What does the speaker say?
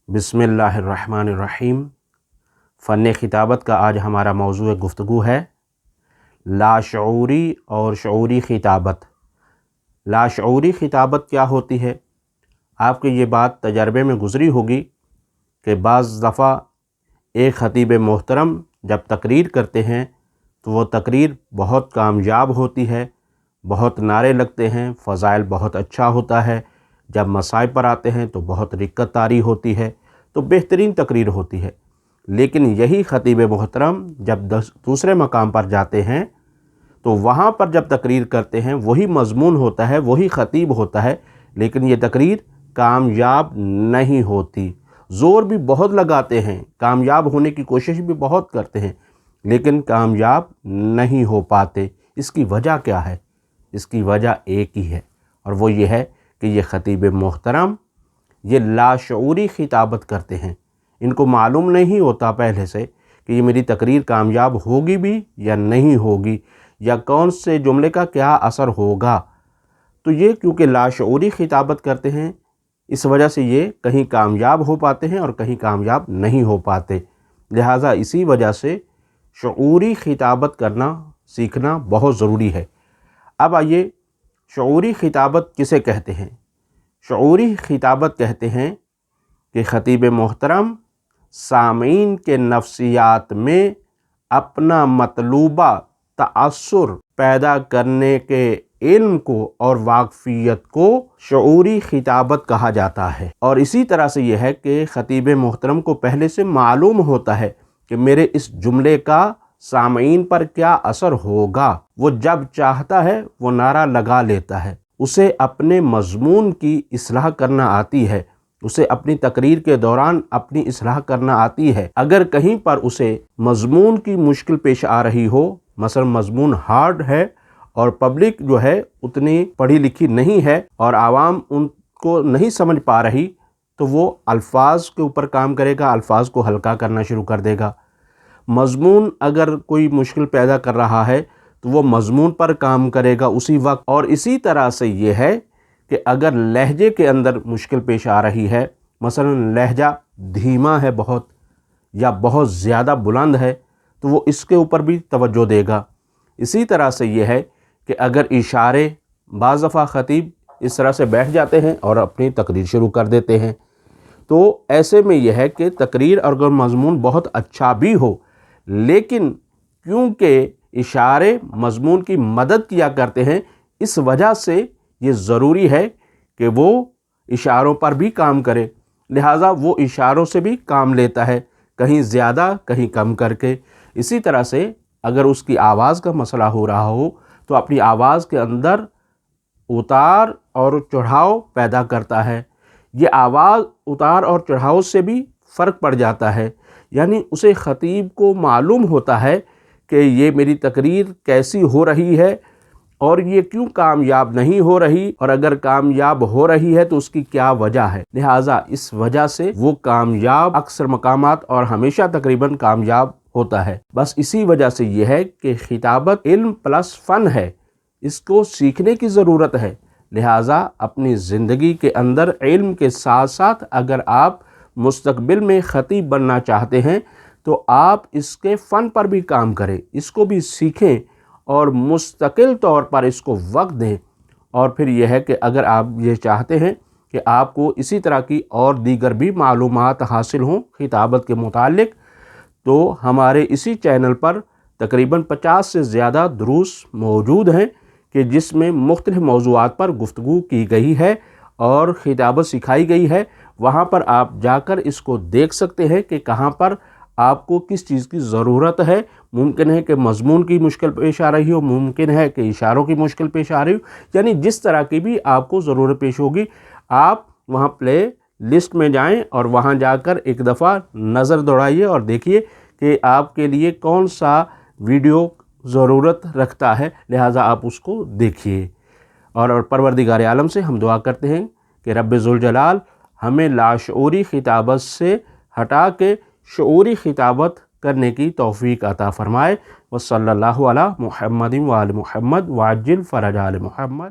بسم اللہ الرحمن الرحیم۔ فن خطابت کا آج ہمارا موضوع گفتگو ہے لاشعوری اور شعوری خطابت۔ لاشعوری خطابت کیا ہوتی ہے؟ آپ کی یہ بات تجربے میں گزری ہوگی کہ بعض دفعہ ایک خطیب محترم جب تقریر کرتے ہیں تو وہ تقریر بہت کامیاب ہوتی ہے، بہت نعرے لگتے ہیں، فضائل بہت اچھا ہوتا ہے۔ جب مسائل پر آتے ہیں تو بہت رقت طاری ہوتی ہے، تو بہترین تقریر ہوتی ہے۔ لیکن یہی خطیب محترم جب دوسرے مقام پر جاتے ہیں تو وہاں پر جب تقریر کرتے ہیں وہی مضمون ہوتا ہے، وہی خطیب ہوتا ہے، لیکن یہ تقریر کامیاب نہیں ہوتی۔ زور بھی بہت لگاتے ہیں، کامیاب ہونے کی کوشش بھی بہت کرتے ہیں، لیکن کامیاب نہیں ہو پاتے۔ اس کی وجہ کیا ہے؟ اس کی وجہ ایک ہی ہے، اور وہ یہ ہے کہ یہ خطیب محترم یہ لاشعوری خطابت کرتے ہیں۔ ان کو معلوم نہیں ہوتا پہلے سے کہ یہ میری تقریر کامیاب ہوگی بھی یا نہیں ہوگی، یا کون سے جملے کا کیا اثر ہوگا۔ تو یہ کیونکہ لاشعوری خطابت کرتے ہیں، اس وجہ سے یہ کہیں کامیاب ہو پاتے ہیں اور کہیں کامیاب نہیں ہو پاتے۔ لہٰذا اسی وجہ سے شعوری خطابت کرنا سیکھنا بہت ضروری ہے۔ اب آئیے، شعوری خطابت کسے کہتے ہیں؟ شعوری خطابت کہتے ہیں کہ خطیب محترم سامعین کے نفسیات میں اپنا مطلوبہ تأثر پیدا کرنے کے علم کو اور واقفیت کو شعوری خطابت کہا جاتا ہے۔ اور اسی طرح سے یہ ہے کہ خطیب محترم کو پہلے سے معلوم ہوتا ہے کہ میرے اس جملے کا سامعین پر کیا اثر ہوگا۔ وہ جب چاہتا ہے وہ نعرہ لگا لیتا ہے۔ اسے اپنے مضمون کی اصلاح کرنا آتی ہے، اسے اپنی تقریر کے دوران اپنی اصلاح کرنا آتی ہے۔ اگر کہیں پر اسے مضمون کی مشکل پیش آ رہی ہو، مثلا مضمون ہارڈ ہے اور پبلک جو ہے اتنی پڑھی لکھی نہیں ہے اور عوام ان کو نہیں سمجھ پا رہی، تو وہ الفاظ کے اوپر کام کرے گا، الفاظ کو ہلکا کرنا شروع کر دے گا۔ مضمون اگر کوئی مشکل پیدا کر رہا ہے تو وہ مضمون پر کام کرے گا اسی وقت۔ اور اسی طرح سے یہ ہے کہ اگر لہجے کے اندر مشکل پیش آ رہی ہے، مثلا لہجہ دھیما ہے بہت یا بہت زیادہ بلند ہے، تو وہ اس کے اوپر بھی توجہ دے گا۔ اسی طرح سے یہ ہے کہ اگر اشارے، بعض دفعہ خطیب اس طرح سے بیٹھ جاتے ہیں اور اپنی تقریر شروع کر دیتے ہیں، تو ایسے میں یہ ہے کہ تقریر اگر مضمون بہت اچھا بھی ہو، لیکن کیونکہ اشارے مضمون کی مدد کیا کرتے ہیں، اس وجہ سے یہ ضروری ہے کہ وہ اشاروں پر بھی کام کرے۔ لہٰذا وہ اشاروں سے بھی کام لیتا ہے، کہیں زیادہ کہیں کم کر کے۔ اسی طرح سے اگر اس کی آواز کا مسئلہ ہو رہا ہو تو اپنی آواز کے اندر اتار اور چڑھاؤ پیدا کرتا ہے۔ یہ آواز اتار اور چڑھاؤ سے بھی فرق پڑ جاتا ہے، یعنی اسے خطیب کو معلوم ہوتا ہے کہ یہ میری تقریر کیسی ہو رہی ہے اور یہ کیوں کامیاب نہیں ہو رہی، اور اگر کامیاب ہو رہی ہے تو اس کی کیا وجہ ہے۔ لہٰذا اس وجہ سے وہ کامیاب اکثر مقامات اور ہمیشہ تقریباً کامیاب ہوتا ہے۔ بس اسی وجہ سے یہ ہے کہ خطابت علم پلس فن ہے، اس کو سیکھنے کی ضرورت ہے۔ لہٰذا اپنی زندگی کے اندر علم کے ساتھ ساتھ اگر آپ مستقبل میں خطیب بننا چاہتے ہیں تو آپ اس کے فن پر بھی کام کریں، اس کو بھی سیکھیں اور مستقل طور پر اس کو وقت دیں۔ اور پھر یہ ہے کہ اگر آپ یہ چاہتے ہیں کہ آپ کو اسی طرح کی اور دیگر بھی معلومات حاصل ہوں خطابت کے متعلق، تو ہمارے اسی چینل پر تقریباً 50 سے زیادہ دروس موجود ہیں کہ جس میں مختلف موضوعات پر گفتگو کی گئی ہے اور خطابت سکھائی گئی ہے۔ وہاں پر آپ جا کر اس کو دیکھ سکتے ہیں کہ کہاں پر آپ کو کس چیز کی ضرورت ہے۔ ممکن ہے کہ مضمون کی مشکل پیش آ رہی ہو، ممکن ہے کہ اشاروں کی مشکل پیش آ رہی ہو، یعنی جس طرح کی بھی آپ کو ضرورت پیش ہوگی، آپ وہاں پلے لسٹ میں جائیں اور وہاں جا کر ایک دفعہ نظر دوڑائیے اور دیکھیے کہ آپ کے لیے کون سا ویڈیو ضرورت رکھتا ہے، لہٰذا آپ اس کو دیکھیے۔ اور پروردگار عالم سے ہم دعا کرتے ہیں کہ رب ذوالجلال ہمیں لاشعوری خطابت سے ہٹا کے شعوری خطابت کرنے کی توفیق عطا فرمائے۔ وصلی اللہ علی محمد وآل محمد وعجل فرج آل محمد۔